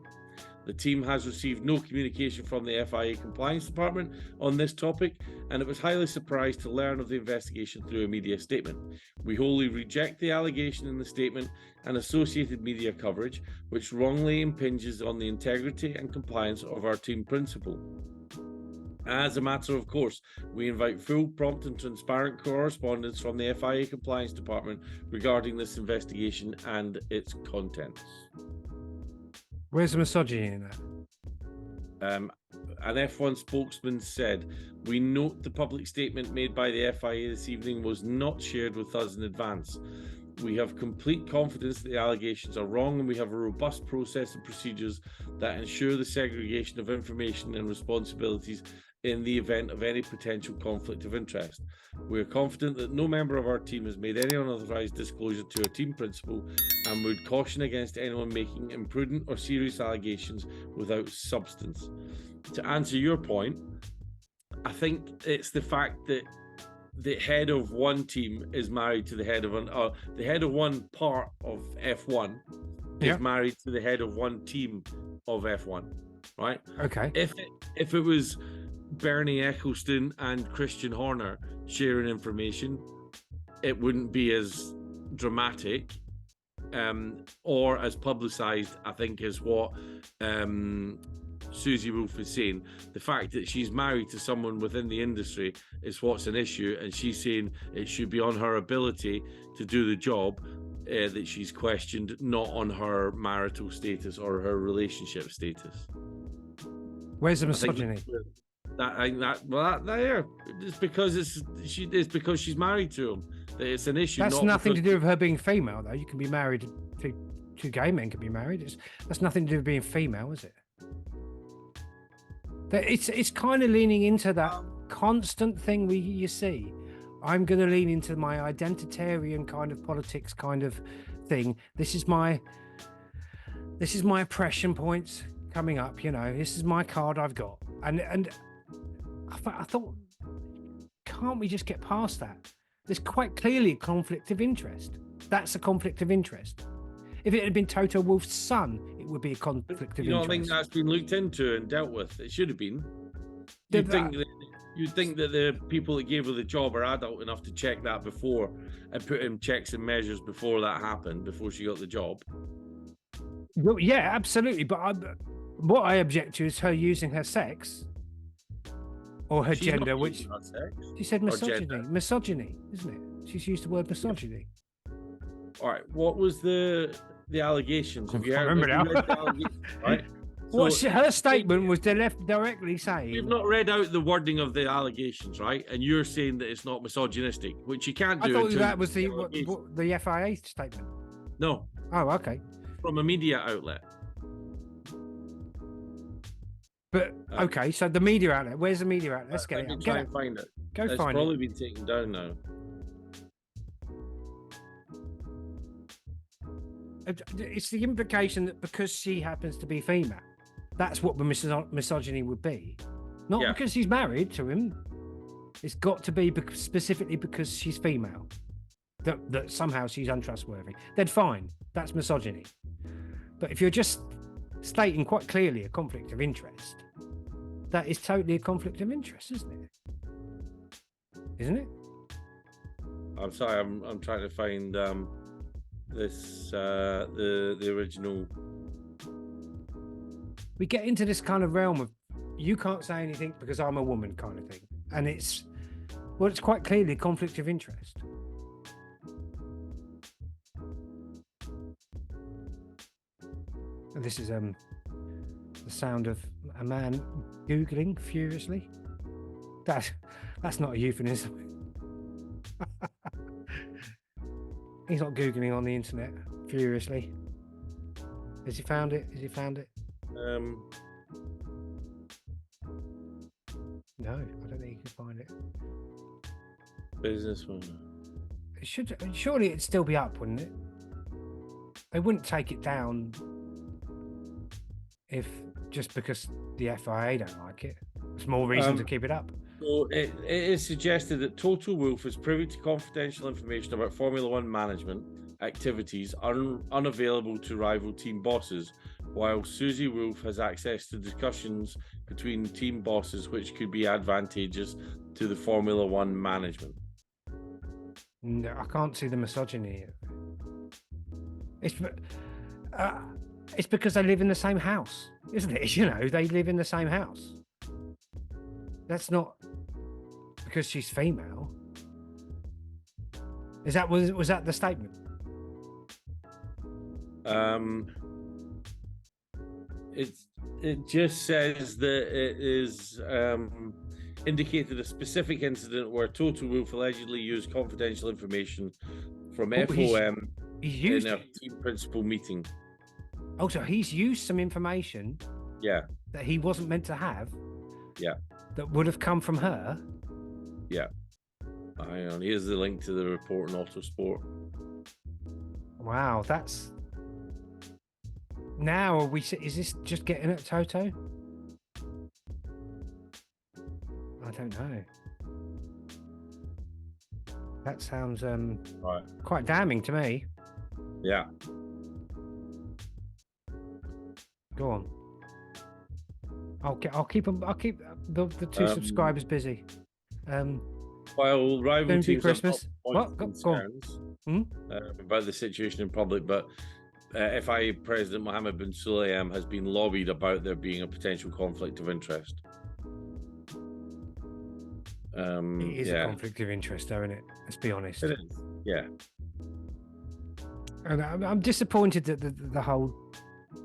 The team has received no communication from the FIA compliance department on this topic, and it was highly surprised to learn of the investigation through a media statement. We wholly reject the allegation in the statement and associated media coverage, which wrongly impinges on the integrity and compliance of our team principal. As a matter of course, we invite full, prompt and transparent correspondence from the FIA compliance department regarding this investigation and its contents." Where's the misogyny in that? An F1 spokesman said, "We note the public statement made by the FIA this evening was not shared with us in advance. We have complete confidence that the allegations are wrong, and we have a robust process and procedures that ensure the segregation of information and responsibilities in the event of any potential conflict of interest. We are confident that no member of our team has made any unauthorized disclosure to a team principal and would caution against anyone making imprudent or serious allegations without substance." To answer your point, I think it's the fact that the head of one team is married to the head of the head of one part of F1 is married to the head of one team of F1, right? Okay. If it was Bernie Ecclestone and Christian Horner sharing information, it wouldn't be as dramatic or as publicized, I think, as what Suzi Wolf is saying. The fact that she's married to someone within the industry is what's an issue, and she's saying it should be on her ability to do the job that she's questioned, not on her marital status or her relationship status. Where's the misogyny? It's because she's married to him. It's an issue. That's nothing to do with her being female, though. You can be married. Two gay men can be married. That's nothing to do with being female, is it? It's kind of leaning into that constant thing you see. I'm going to lean into my identitarian kind of politics kind of thing. This is my oppression points coming up. This is my card I've got, and I thought, can't we just get past that? There's quite clearly a conflict of interest. That's a conflict of interest. If it had been Toto Wolff's son, it would be a conflict of interest. You don't think that's been looked into and dealt with? It should have been. You'd think that the people that gave her the job are adult enough to check that before and put in checks and measures before that happened, before she got the job. Well, yeah, absolutely. But what I object to is her using her sex or her gender, which she said misogyny, isn't it? She's used the word misogyny. All right, what was the allegations? Have you remember now? Right. Her statement was directly saying. You've not read out the wording of the allegations, right? And you're saying that it's not misogynistic, which you can't do. I thought that was the FIA statement. No. Oh, okay. From a media outlet. But okay, so the media outlet. Where's the media outlet? Let's get it. Try and find it. Go find it. It's probably been taken down now. It's the implication that because she happens to be female, that's what the misogyny would be. Not because she's married to him. It's got to be specifically because she's female. That somehow she's untrustworthy. Then fine, that's misogyny. But if you're just stating quite clearly a conflict of interest, that is totally a conflict of interest, isn't it? Isn't it? I'm sorry, I'm trying to find this the original. We get into this kind of realm of you can't say anything because I'm a woman kind of thing, and it's quite clearly a conflict of interest. And this is the sound of a man googling furiously. That's not a euphemism. He's not googling on the internet furiously. Has he found it? No, I don't think he can find it. Businesswoman. Surely it'd still be up, wouldn't it? They wouldn't take it down if just because the FIA don't like it. It's more reason to keep it up. So it is suggested that Toto Wolff is privy to confidential information about Formula One management activities unavailable to rival team bosses, while Suzi Wolf has access to discussions between team bosses which could be advantageous to the Formula One management. No, I can't see the misogyny. It's because they live in the same house, isn't it? They live in the same house. That's not because she's female. Was that the statement? It just says that it is indicated a specific incident where Toto Wolff allegedly used confidential information from FOM in a team principal meeting. Oh, so he's used some information. Yeah. That he wasn't meant to have. Yeah. That would have come from her. Yeah. Hang on. Here's the link to the report in Autosport. Wow, that's. Now are we? Is this just getting at Toto? I don't know. That sounds quite damning to me. Yeah. Go on. I'll keep the two subscribers busy. While rival teams Christmas. What? Concerns about the situation in public, but FIA President Mohammed bin Sulayem has been lobbied about there being a potential conflict of interest. It is a conflict of interest, though, isn't it? Let's be honest. It is. Yeah. And I'm disappointed that the whole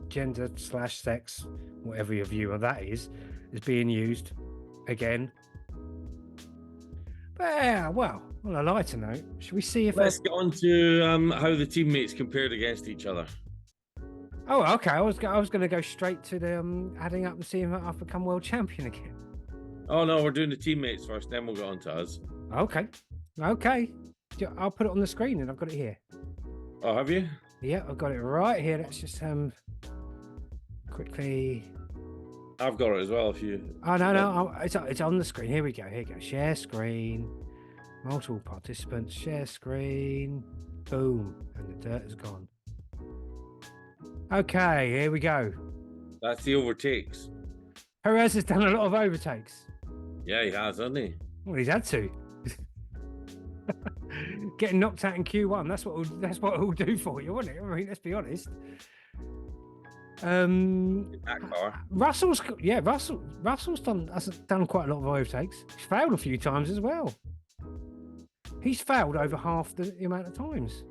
gender/sex, whatever your view of that is being used again. But yeah, well, on a lighter note, should we see if let's get on to how the teammates compared against each other. Oh, okay. I was going to go straight to the adding up and seeing if I've become world champion again. Oh no, we're doing the teammates first, then we'll get on to us. Okay. I'll put it on the screen, and I've got it here. Oh, have you? Yeah, I've got it right here. Let's just quickly. I've got it as well. If you. Oh no, it's on the screen. Here we go. Share screen. Multiple participants. Share screen. Boom, and the dirt is gone. Okay, here we go. That's the overtakes. Perez has done a lot of overtakes. Yeah, he has, hasn't he? Well, he's had to. Getting knocked out in Q1. That's what it'll do for you, won't it? I mean, let's be honest. That car. Russell's done quite a lot of overtakes. He's failed a few times as well. He's failed over half the amount of times.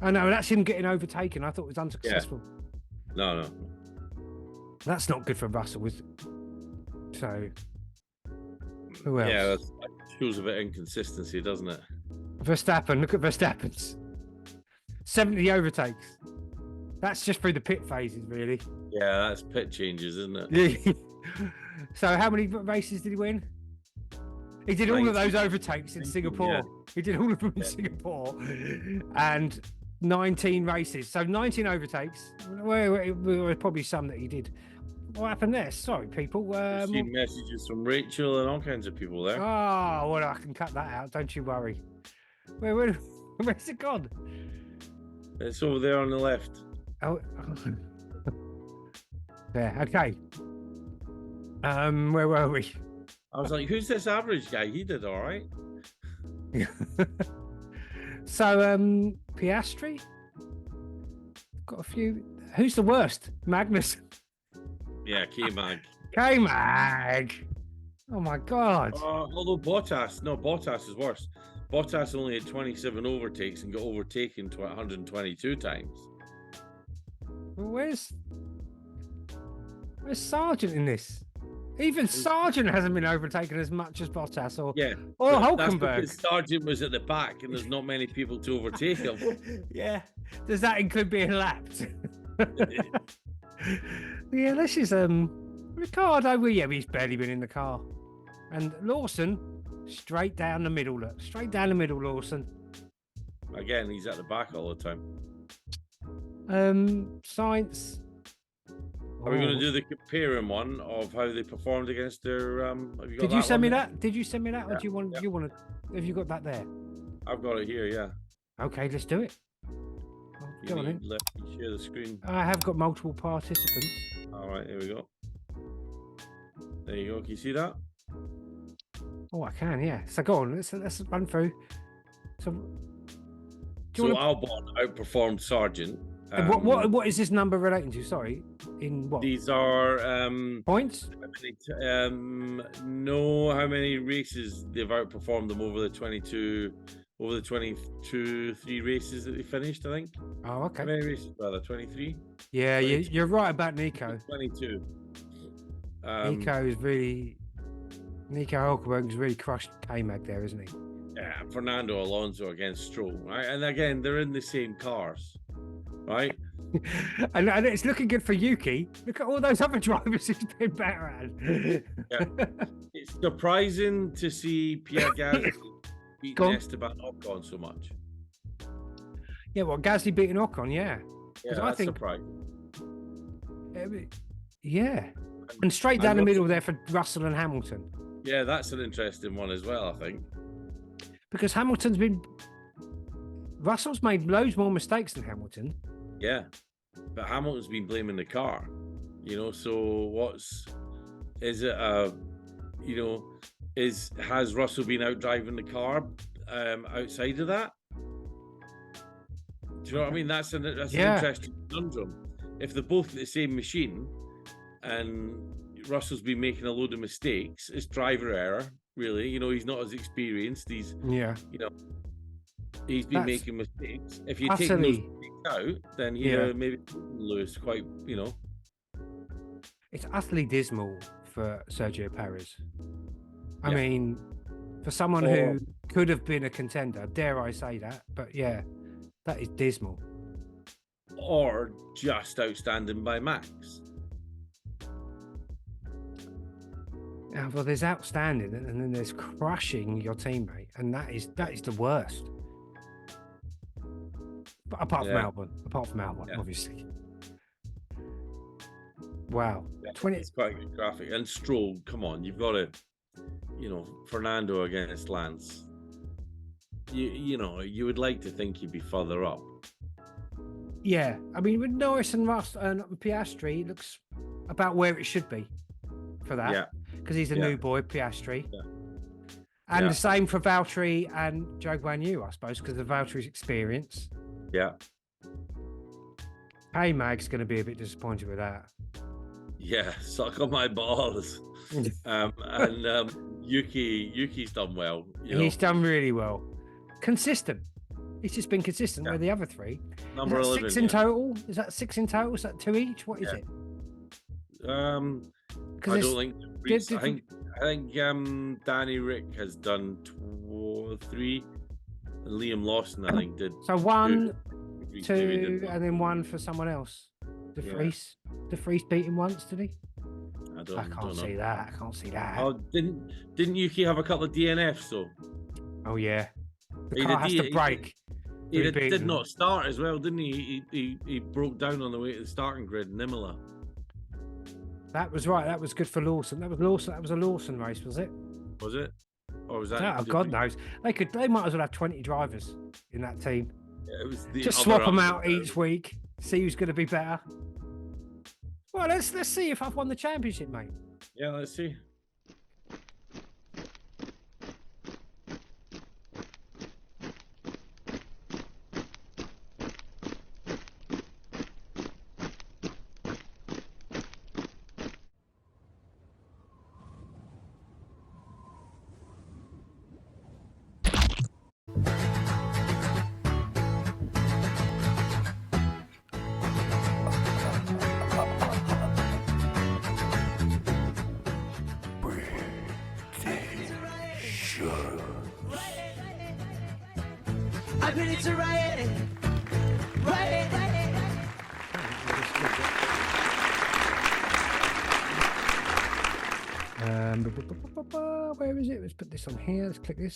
Oh no, that's him getting overtaken. I thought it was unsuccessful. Yeah. No. That's not good for Russell, is it? So, who else? Yeah, that shows a bit of inconsistency, doesn't it? Verstappen, look at Verstappen's 70 overtakes. That's just through the pit phases, really. Yeah, that's pit changes, isn't it? Yeah. So, how many races did he win? He did all of those overtakes in Singapore. Yeah. He did all of them in Singapore, and 19 races. So 19 overtakes. There were probably some that he did. What happened there? Sorry, people. I've seen messages from Rachel and all kinds of people there. Oh, well, I can cut that out. Don't you worry. Where's it gone? It's over there on the left. Oh. There. Okay. Where were we? I was like, who's this average guy? He did all right. So, Piastri? Got a few. Who's the worst? Magnus? Yeah, K-Mag. K-Mag! Oh my God. Although Bottas is worse. Bottas only had 27 overtakes and got overtaken to 122 times. Where's Sargent in this? Even Sargent hasn't been overtaken as much as Bottas or Hulkenberg. That's because Sargent was at the back and there's not many people to overtake him. Yeah. Does that include being lapped? Yeah, this is Ricardo. Well, yeah, he's barely been in the car. And Lawson, straight down the middle. Look, straight down the middle, Lawson. Again, he's at the back all the time. Science. Are we going to do the comparing one of how they performed against their? Did you send me that? Did you send me that, or do you want? You want to? Have you got that there? I've got it here. Yeah. Okay, let's do it. Go on in. Let me share the screen. I have got multiple participants. All right, here we go. There you go. Can you see that? Oh, I can. Yeah. So go on. Let's run through. So Albon outperformed Sargent. What is this number relating to? Sorry, in what? These are points. Know how many races they've outperformed them over the 22 over the 22-3 races that they finished, I think. Oh, okay. How many races, rather? 23? Yeah, you're right about Nico. 22. Nico Hulkenberg's really crushed K-Mag there, isn't he? Yeah, Fernando Alonso against Stroll, right? And again, they're in the same cars, right? and it's looking good for Yuki. Look at all those other drivers he's been better at. Yeah. It's surprising to see Pierre Gasly beat Esteban Ocon so much. Yeah, well, Gasly beating Ocon, yeah. Yeah, that's surprising. Yeah. And straight down the middle there for Russell and Hamilton. Yeah, that's an interesting one as well, I think. Because Russell's made loads more mistakes than Hamilton. Yeah, but Hamilton's been blaming the car, so has Russell been out driving the car outside of that? Do you know what I mean? That's an interesting conundrum. If they're both the same machine and Russell's been making a load of mistakes, it's driver error, really. He's not as experienced. He's been making mistakes. If you take those mistakes out, then maybe lose quite. It's utterly dismal for Sergio Perez. I mean, for someone who could have been a contender, dare I say that? But yeah, that is dismal. Or just outstanding by Max. Well, there's outstanding, and then there's crushing your teammate, and that is the worst. But apart from Albon, obviously. Wow, 20. It's quite good graphic. And Stroll, come on, you've got to, Fernando against Lance. You would like to think he'd be further up. Yeah, I mean, with Norris and Piastri, it looks about where it should be for that. Yeah. Because he's a new boy, Piastri. Yeah. And the same for Valtteri and Zhou Guanyu, I suppose, because of Valtteri's experience. Yeah. K-Mag's going to be a bit disappointed with that. Yeah, suck on my balls. Yuki's done well. He's done really well. Consistent. He's just been consistent with the other three. Number 11, 6 in total? Is that 6 in total? Is that 2 each? What is it? I don't think. I think Danny Rick has done 3. And Liam Lawson, I think, did. So 1, 2, and then 1 for someone else. De Vries beat him once, did he? I can't see that. Oh, didn't Yuki have a couple of DNFs though? Oh yeah. The car has to break. He did not start as well, didn't he? He broke down on the way to the starting grid in Imola. That was right. That was good for Lawson. That was a Lawson race, was it? Was it? Or was that? Oh, God knows. They might as well have 20 drivers in that team. Yeah, it was just swap them out each week. See who's going to be better. Well, let's see if I've won the championship, mate. Yeah, let's see. I'm ready to riot it. Where is it? Let's put this on here. Let's click this.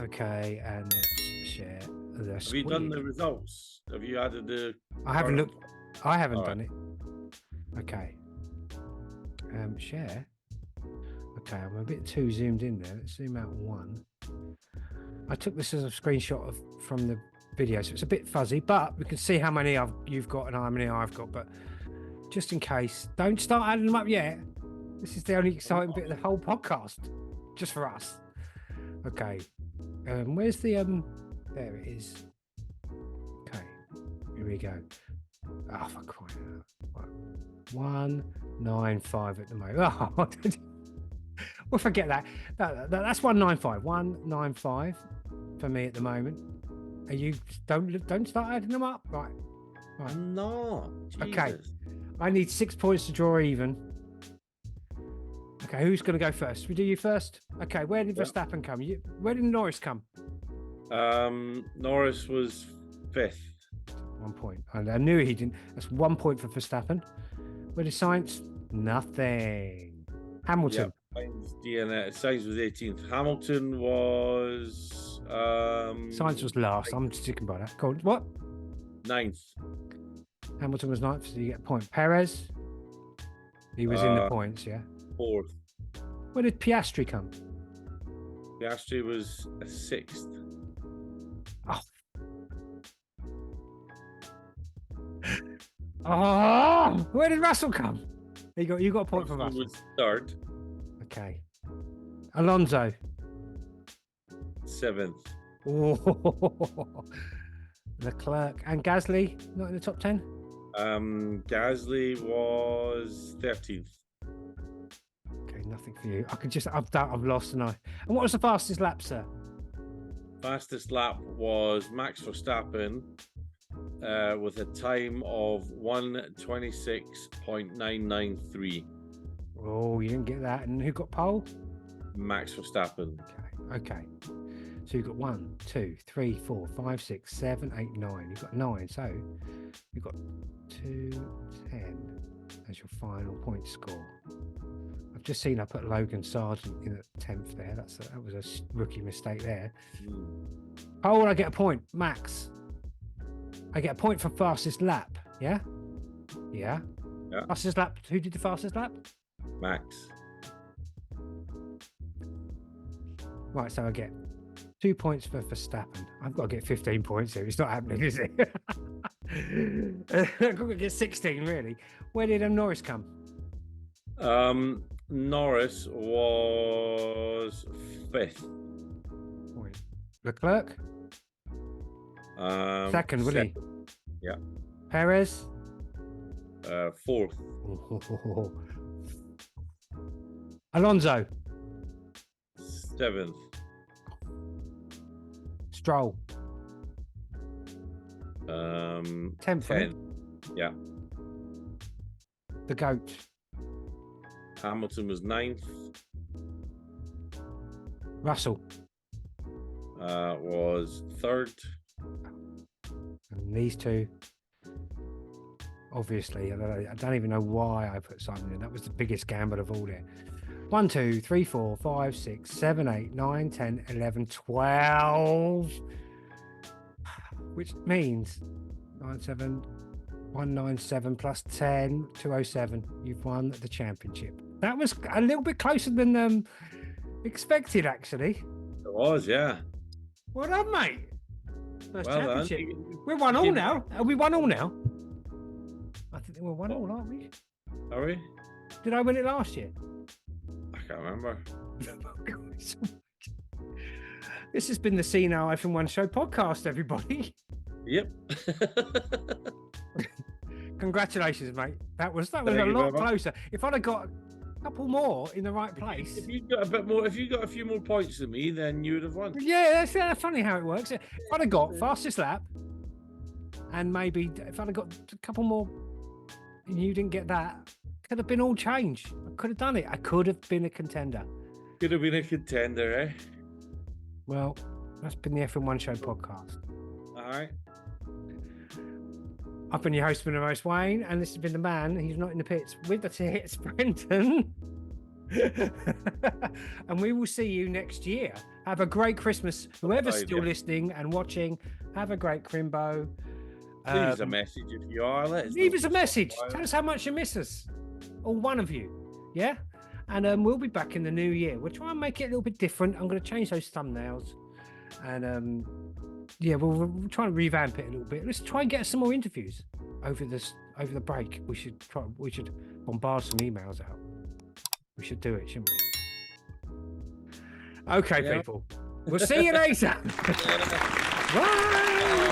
Okay, and let's share the Have you done the results? Have you added the... I haven't looked. I haven't done it. Okay. Share. Okay, I'm a bit too zoomed in there. Let's zoom out 1. I took this as a screenshot from the video, so it's a bit fuzzy, but we can see how many you've got and how many I've got. But just in case, don't start adding them up yet. This is the only exciting bit of the whole podcast, just for us. Okay, where's the There it is. Okay, here we go. Oh, for crying out loud. 195 at the moment. Oh, we'll forget that. That's 195. 195. for me at the moment. Are you don't start adding them up, right? No. Okay. Jesus. I need 6 points to draw even. Okay, who's going to go first? We do you first. Okay, where did Verstappen come? Where did Norris come? Norris was 5th. 1 point. I knew he didn't. That's 1 point for Verstappen. Where did Sainz? Nothing. Hamilton. Sainz was 18th. Hamilton was Sainz was last. I'm sticking by that. Go on. What? 9th. Hamilton was 9th, so you get a point. Perez. He was in the points, yeah. 4th. Where did Piastri come? Piastri was 6th. Oh, where did Russell come? You got a point for Russell. Was 3rd. Okay. Alonso. 7th. Oh, Leclerc and Gasly not in the top 10. Gasly was 13th. Okay, nothing for you. I've lost tonight. And what was the fastest lap, sir? Fastest lap was Max Verstappen with a time of 1:26.993. Oh, you didn't get that. And who got pole? Max Verstappen. Okay. So you've got 1, 2, 3, 4, 5, 6, 7, 8, 9. You've got 9. So you've got 2, 10 as your final point score. I've just seen I put Logan Sargent in at 10th there. That was a rookie mistake there. Oh, I get a point. Max. I get a point for fastest lap. Yeah? Yeah. Fastest lap. Who did the fastest lap? Max. Right, so I get 2 points for Verstappen. I've got to get 15 points here. It's not happening, is it? I've got to get 16, really. Where did Norris come? Norris was 5th. Point. Leclerc? Second, will he? Yeah. Perez? 4th. Alonso? 7th. Stroll? 10th. 10. Yeah. The GOAT? Hamilton was 9th. Russell? Was 3rd. And these two, obviously, I don't even know why I put Simon in. That was the biggest gamble of all there. 1, 2, 3, 4, 5, 6, 7, 8, 9, 10, 11, 12. Which means 197 plus 10, 207. You've won the championship. That was a little bit closer than expected, actually. It was, yeah. Well done, mate. First Well championship. done. We're 1-1 now. Are we 1-1 now? I think we're 1-1, aren't we? Are we? Did I win it last year? I can't remember. This has been the Senile F1 Show podcast, everybody. Yep. Congratulations, mate. That was a Thank you lot very much. closer. If I'd have got a couple more in the right place. If you got a bit more, if you got a few more points than me, then you would have won. Yeah, that's funny how it works. If I'd have got fastest lap, and maybe if I'd have got a couple more, and you didn't get that, could have been all changed. I could have done it. I could have been a contender. Could have been a contender, eh? Well, that's been the F1 Show podcast. All right. I've been your host, been the most Wayne, and this has been the man. He's not in the pits with the tits, Brendan. And we will see you next year. Have a great Christmas. Whoever's still listening and watching, have a great Crimbo. Leave us a message if you are. Leave us a message. Tell us how much you miss us. Or one of you. Yeah? And we'll be back in the new year. We'll try and make it a little bit different. I'm going to change those thumbnails. And yeah, we'll try and revamp it a little bit. Let's try and get some more interviews over the break. We should bombard some emails out. We should do it, shouldn't we? Okay, people. We'll see you later. Bye.